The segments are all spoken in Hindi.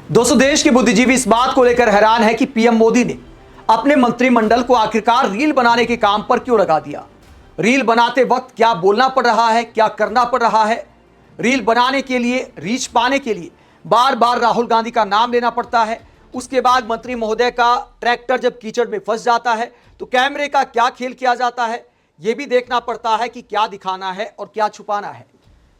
दोस्तों, देश के बुद्धिजीवी इस बात को लेकर हैरान है कि पीएम मोदी ने अपने मंत्रिमंडल को आखिरकार रील बनाने के काम पर क्यों लगा दिया। रील बनाते वक्त क्या बोलना पड़ रहा है, क्या करना पड़ रहा है। रील बनाने के लिए, रीच पाने के लिए बार बार राहुल गांधी का नाम लेना पड़ता है। उसके बाद मंत्री महोदय का ट्रैक्टर जब कीचड़ में फंस जाता है तो कैमरे का क्या खेल किया जाता है, यह भी देखना पड़ता है कि क्या दिखाना है और क्या छुपाना है।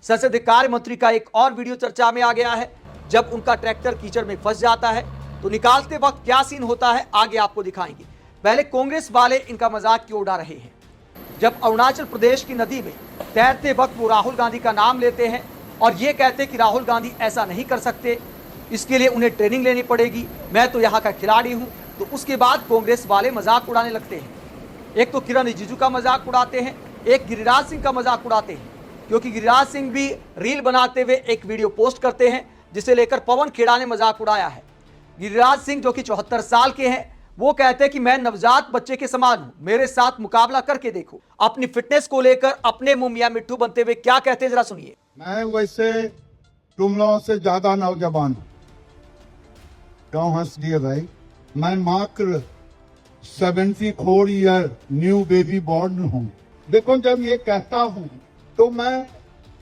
संसदीय कार्य मंत्री का एक और वीडियो चर्चा में आ गया है। जब उनका ट्रैक्टर कीचड़ में फंस जाता है तो निकालते वक्त क्या सीन होता है, आगे आपको दिखाएंगे। पहले कांग्रेस वाले इनका मजाक क्यों उड़ा रहे हैं। जब अरुणाचल प्रदेश की नदी में तैरते वक्त वो राहुल गांधी का नाम लेते हैं और ये कहते हैं कि राहुल गांधी ऐसा नहीं कर सकते, इसके लिए उन्हें ट्रेनिंग लेनी पड़ेगी, मैं तो यहाँ का खिलाड़ी हूँ। तो उसके बाद कांग्रेस वाले मजाक उड़ाने लगते हैं। एक तो किरण रिजिजू का मजाक उड़ाते हैं, एक गिरिराज सिंह का मजाक उड़ाते हैं, क्योंकि गिरिराज सिंह भी रील बनाते हुए एक वीडियो पोस्ट करते हैं जिसे लेकर पवन खेड़ा ने मजाक उड़ाया है। गिरिराज सिंह जो कि 74 साल के हैं, वो कहते हैं कि मैं नवजात बच्चे के समान हूं, मेरे साथ मुकाबला करके देखो। अपनी फिटनेस को लेकर अपने मुंह मियां मिट्ठू बनते हुए क्या कहते हैं, जरा सुनिए। मैं वैसे तुम लोगों से ज्यादा नौजवान हूं, क्यों हंस दिए भाई। मैं मात्र 74 ईयर न्यू बेबी बॉर्न हूं। देखो, जब ये कहता हूं तो मैं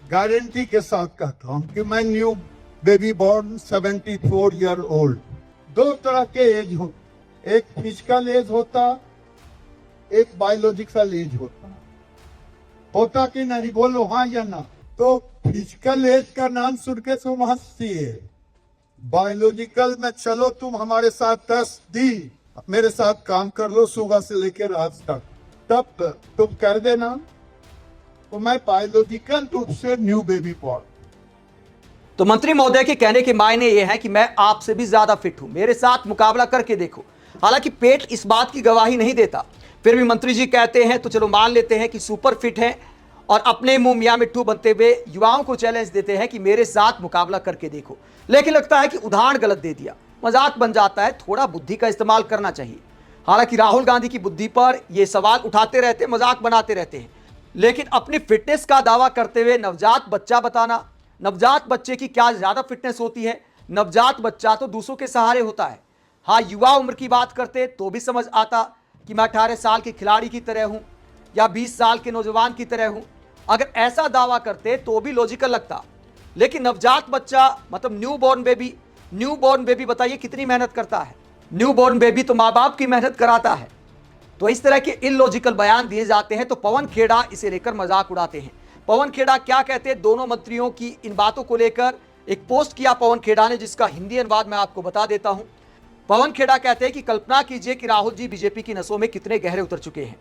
गारंटी के साथ कहता हूं कि मैं new baby born 74 year old. दो तरह के एज हो, एक फिजिकल एज होता, एक बायोलॉजिकल एज होता कि नहीं, बोलो हाँ या ना। तो फिजिकल एज का नाम सुन के तुम हंसती है, बायोलॉजिकल में चलो तुम हमारे साथ 10 दिन मेरे साथ काम कर लो सुबह से लेकर रात तक, तब तुम कर देना। तो मैं बायोलॉजिकल रूप से न्यू बेबी बॉर्न। तो मंत्री महोदय के कहने के मायने यह है कि मैं आपसे भी ज्यादा फिट हूं, मेरे साथ मुकाबला करके देखो। हालांकि पेट इस बात की गवाही नहीं देता, फिर भी मंत्री जी कहते हैं तो चलो मान लेते हैं कि सुपर फिट हैं और अपने मुंह मियां मिट्ठू बनते हुए युवाओं को चैलेंज देते हैं कि मेरे साथ मुकाबला करके देखो। लेकिन लगता है कि उदाहरण गलत दे दिया, मजाक बन जाता है, थोड़ा बुद्धि का इस्तेमाल करना चाहिए। हालांकि राहुल गांधी की बुद्धि पर यह सवाल उठाते रहते, मजाक बनाते रहते हैं, लेकिन अपनी फिटनेस का दावा करते हुए नवजात बच्चा बताना, नवजात बच्चे की क्या ज्यादा फिटनेस होती है। नवजात बच्चा तो दूसरों के सहारे होता है। हाँ, युवा उम्र की बात करते तो भी समझ आता कि मैं 18 साल के खिलाड़ी की तरह हूं या 20 साल के नौजवान की तरह हूं। अगर ऐसा दावा करते तो भी लॉजिकल लगता। लेकिन नवजात बच्चा मतलब न्यू बॉर्न बेबी बताइए कितनी मेहनत करता है। न्यू बॉर्न बेबी तो माँ बाप की मेहनत कराता है। तो इस तरह के इलॉजिकल बयान दिए जाते हैं तो पवन खेड़ा इसे लेकर मजाक उड़ाते हैं। पवन खेड़ा क्या कहते हैं दोनों मंत्रियों की इन बातों को लेकर, एक पोस्ट किया पवन खेड़ा ने जिसका हिंदी अनुवाद मैं आपको बता देता हूं। पवन खेड़ा कहते हैं कि कल्पना कीजिए कि राहुल जी बीजेपी की नसों में कितने गहरे उतर चुके हैं।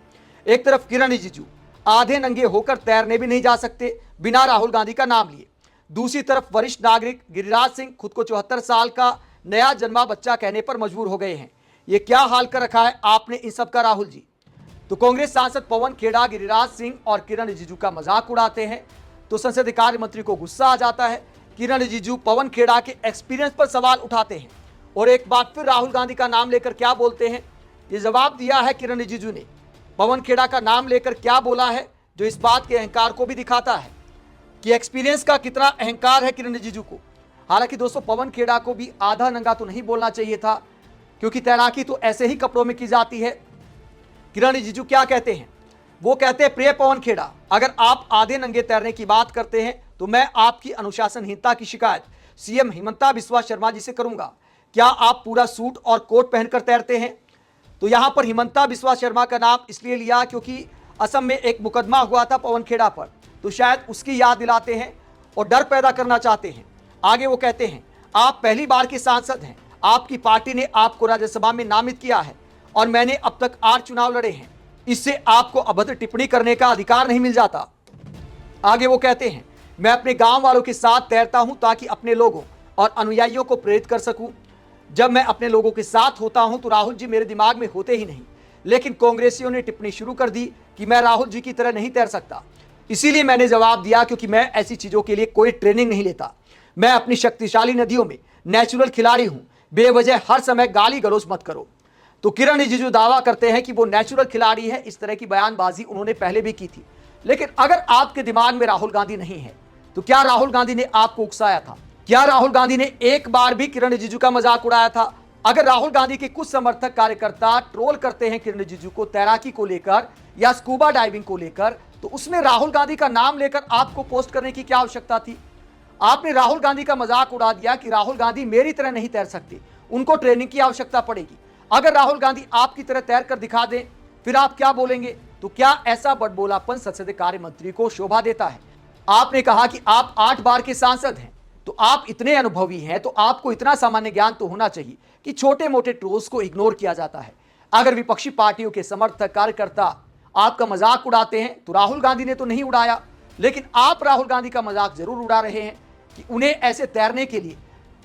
एक तरफ किरण रिजिजू आधे नंगे होकर तैरने भी नहीं जा सकते बिना राहुल गांधी का नाम लिए, दूसरी तरफ वरिष्ठ नागरिक गिरिराज सिंह खुद को 74 साल का नया जन्मा बच्चा कहने पर मजबूर हो गए हैं। ये क्या हाल कर रखा है आपने इन सब का राहुल जी। तो कांग्रेस सांसद पवन खेड़ा गिरिराज सिंह और किरण रिजिजू का मजाक उड़ाते हैं तो संसदीय कार्य मंत्री को गुस्सा आ जाता है। किरण रिजिजू पवन खेड़ा के एक्सपीरियंस पर सवाल उठाते हैं और एक बार फिर राहुल गांधी का नाम लेकर क्या बोलते हैं, ये जवाब दिया है किरण रिजिजू ने। पवन खेड़ा का नाम लेकर क्या बोला है जो इस बात के अहंकार को भी दिखाता है कि एक्सपीरियंस का कितना अहंकार है किरण रिजिजू को। हालांकि दोस्तों, पवन खेड़ा को भी आधा नंगा तो नहीं बोलना चाहिए था, क्योंकि तैराकी तो ऐसे ही कपड़ों में की जाती है। किरण रिजिजू क्या कहते हैं, वो कहते हैं प्रिय पवन खेड़ा, अगर आप आधे नंगे तैरने की बात करते हैं तो मैं आपकी अनुशासनहीनता की शिकायत सीएम हिमंता बिस्वा शर्मा जी से करूंगा। क्या आप पूरा सूट और कोट पहनकर तैरते हैं। तो यहां पर हिमंता बिस्वा शर्मा का नाम इसलिए लिया क्योंकि असम में एक मुकदमा हुआ था पवन खेड़ा पर, तो शायद उसकी याद दिलाते हैं और डर पैदा करना चाहते हैं। आगे वो कहते हैं आप पहली बार के सांसद हैं, आपकी पार्टी ने आपको राज्यसभा में नामित किया है और मैंने अब तक 8 चुनाव लड़े हैं, इससे आपको अभद्र टिप्पणी करने का अधिकार नहीं मिल जाता। आगे वो कहते हैं मैं अपने गांव वालों के साथ तैरता हूं ताकि अपने लोगों और अनुयायियों को प्रेरित कर सकूं। जब मैं अपने लोगों के साथ होता हूं तो राहुल जी मेरे दिमाग में होते ही नहीं, लेकिन कांग्रेसियों ने टिप्पणी शुरू कर दी कि मैं राहुल जी की तरह नहीं तैर सकता। इसीलिए मैंने जवाब दिया क्योंकि मैं ऐसी चीजों के लिए कोई ट्रेनिंग नहीं लेता, मैं अपनी शक्तिशाली नदियों में नेचुरल खिलाड़ी हूं, बेवजह हर समय गाली गलौज मत करो। तो किरण रिजिजू दावा करते हैं कि वो नेचुरल खिलाड़ी है। इस तरह की बयानबाजी उन्होंने पहले भी की थी। लेकिन अगर आपके दिमाग में राहुल गांधी नहीं है तो क्या राहुल गांधी ने आपको उकसाया था, क्या राहुल गांधी ने एक बार भी किरण रिजिजू का मजाक उड़ाया था? अगर राहुल गांधी के कुछ समर्थक कार्यकर्ता ट्रोल करते हैं किरण रिजिजू को तैराकी को लेकर या स्कूबा डाइविंग को लेकर, तो उसमें राहुल गांधी का नाम लेकर आपको पोस्ट करने की क्या आवश्यकता थी? आपने राहुल गांधी का मजाक उड़ा दिया कि राहुल गांधी मेरी तरह नहीं तैर सकते, उनको ट्रेनिंग की आवश्यकता पड़ेगी। अगर राहुल गांधी आपकी तरह तैर कर दिखा दें, फिर आप क्या बोलेंगे? तो क्या ऐसा बड़बोलापन संसदीय कार्य मंत्री को शोभा देता है? आपने कहा कि आप 8 बार के सांसद हैं, तो आप इतने अनुभवी हैं, तो आपको इतना सामान्य ज्ञान तो होना चाहिए कि छोटे मोटे ट्रोल्स को इग्नोर किया जाता है। अगर विपक्षी पार्टियों के समर्थक कार्यकर्ता आपका मजाक उड़ाते हैं, तो राहुल गांधी ने तो नहीं उड़ाया, लेकिन आप राहुल गांधी का मजाक जरूर उड़ा रहे हैं कि उन्हें ऐसे तैरने के लिए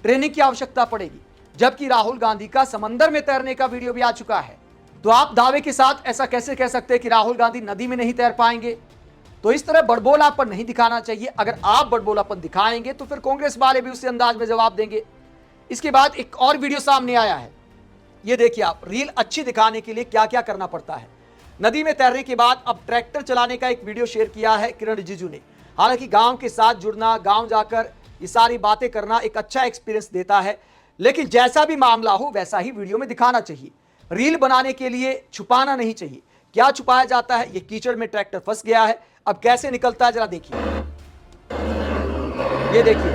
ट्रेनिंग की आवश्यकता पड़ेगी, जबकि राहुल गांधी का समंदर में तैरने का वीडियो भी आ चुका है। तो आप दावे के साथ ऐसा कैसे कह सकते हैं कि राहुल गांधी नदी में नहीं तैर पाएंगे? तो इस तरह बड़बोलापन नहीं दिखाना चाहिए। अगर आप बड़बोलापन दिखाएंगे तो फिर कांग्रेस वाले भी उसी अंदाज में जवाब देंगे। इसके बाद एक और वीडियो सामने आया है, ये देखिए आप। रील अच्छी दिखाने के लिए क्या क्या करना पड़ता है। नदी में तैरने के बाद अब ट्रैक्टर चलाने का एक वीडियो शेयर किया है किरण रिजिजू ने। हालांकि गांव के साथ जुड़ना, गांव जाकर ये सारी बातें करना एक अच्छा एक्सपीरियंस देता है, लेकिन जैसा भी मामला हो वैसा ही वीडियो में दिखाना चाहिए। रील बनाने के लिए छुपाना नहीं चाहिए। क्या छुपाया जाता है? ये कीचड़ में ट्रैक्टर फंस गया है, अब कैसे निकलता है जरा देखिए। ये देखिए,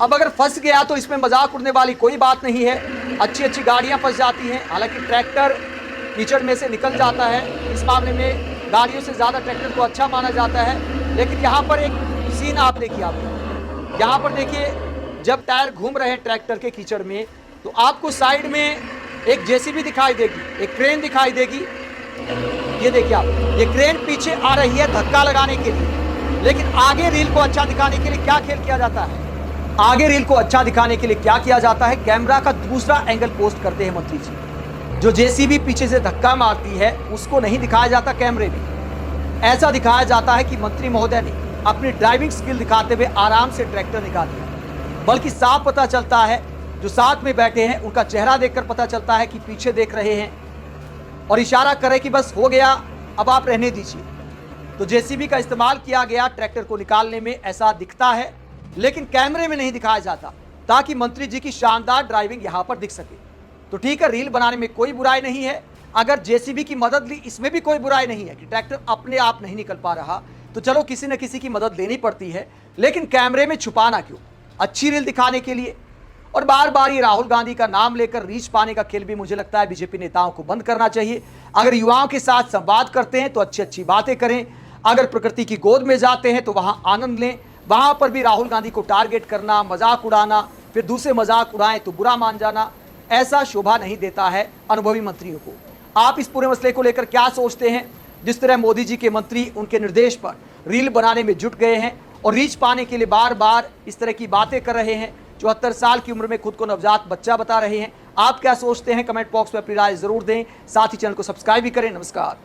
अब अगर फंस गया तो इसमें मजाक उड़ने वाली कोई बात नहीं है। अच्छी अच्छी गाड़ियां फंस जाती हैं, हालांकि ट्रैक्टर कीचड़ में से निकल जाता है। इस मामले में गाड़ियों से ज्यादा ट्रैक्टर को अच्छा माना जाता है। लेकिन यहाँ पर एक सीन आपने किया, यहाँ पर देखिए, जब टायर घूम रहे हैं ट्रैक्टर के कीचड़ में, तो आपको साइड में एक जेसीबी दिखाई देगी, एक क्रेन दिखाई देगी। ये देखिए आप, ये क्रेन पीछे आ रही है धक्का लगाने के लिए। लेकिन आगे रील को अच्छा दिखाने के लिए क्या खेल किया जाता है? आगे रील को अच्छा दिखाने के लिए क्या किया जाता है? कैमरा का दूसरा एंगल पोस्ट करते हैं मंत्री जी। जो जेसीबी पीछे से धक्का मारती है उसको नहीं दिखाया जाता कैमरे में। ऐसा दिखाया जाता है कि मंत्री महोदय ने अपनी ड्राइविंग स्किल दिखाते हुए आराम से ट्रैक्टर निकाल दिया। बल्कि साफ पता चलता है, जो साथ में बैठे हैं उनका चेहरा देखकर पता चलता है कि पीछे देख रहे हैं और इशारा करे कि बस हो गया, अब आप रहने दीजिए। तो जेसीबी का इस्तेमाल किया गया ट्रैक्टर को निकालने में, ऐसा दिखता है, लेकिन कैमरे में नहीं दिखाया जाता, ताकि मंत्री जी की शानदार ड्राइविंग यहां पर दिख सके। तो ठीक है, रील बनाने में कोई बुराई नहीं है। अगर जेसीबी की मदद ली, इसमें भी कोई बुराई नहीं है कि ट्रैक्टर अपने आप नहीं निकल पा रहा, तो चलो किसी न किसी की मदद लेनी पड़ती है। लेकिन कैमरे में छुपाना क्यों? अच्छी रील दिखाने के लिए। और बार बार ये राहुल गांधी का नाम लेकर रीच पाने का खेल भी मुझे लगता है बीजेपी नेताओं को बंद करना चाहिए। अगर युवाओं के साथ संवाद करते हैं तो अच्छी अच्छी बातें करें। अगर प्रकृति की गोद में जाते हैं तो वहां आनंद लें। वहां पर भी राहुल गांधी को टारगेट करना, मजाक उड़ाना, फिर दूसरे मजाक उड़ाएं तो बुरा मान जाना, ऐसा शोभा नहीं देता है अनुभवी मंत्रियों को। आप इस पूरे मसले को लेकर क्या सोचते हैं? जिस तरह मोदी जी के मंत्री उनके निर्देश पर रील बनाने में जुट गए हैं और रीच पाने के लिए बार बार इस तरह की बातें कर रहे हैं, 74 साल की उम्र में खुद को नवजात बच्चा बता रहे हैं। आप क्या सोचते हैं? कमेंट बॉक्स में अपनी राय जरूर दें। साथ ही चैनल को सब्सक्राइब भी करें। नमस्कार।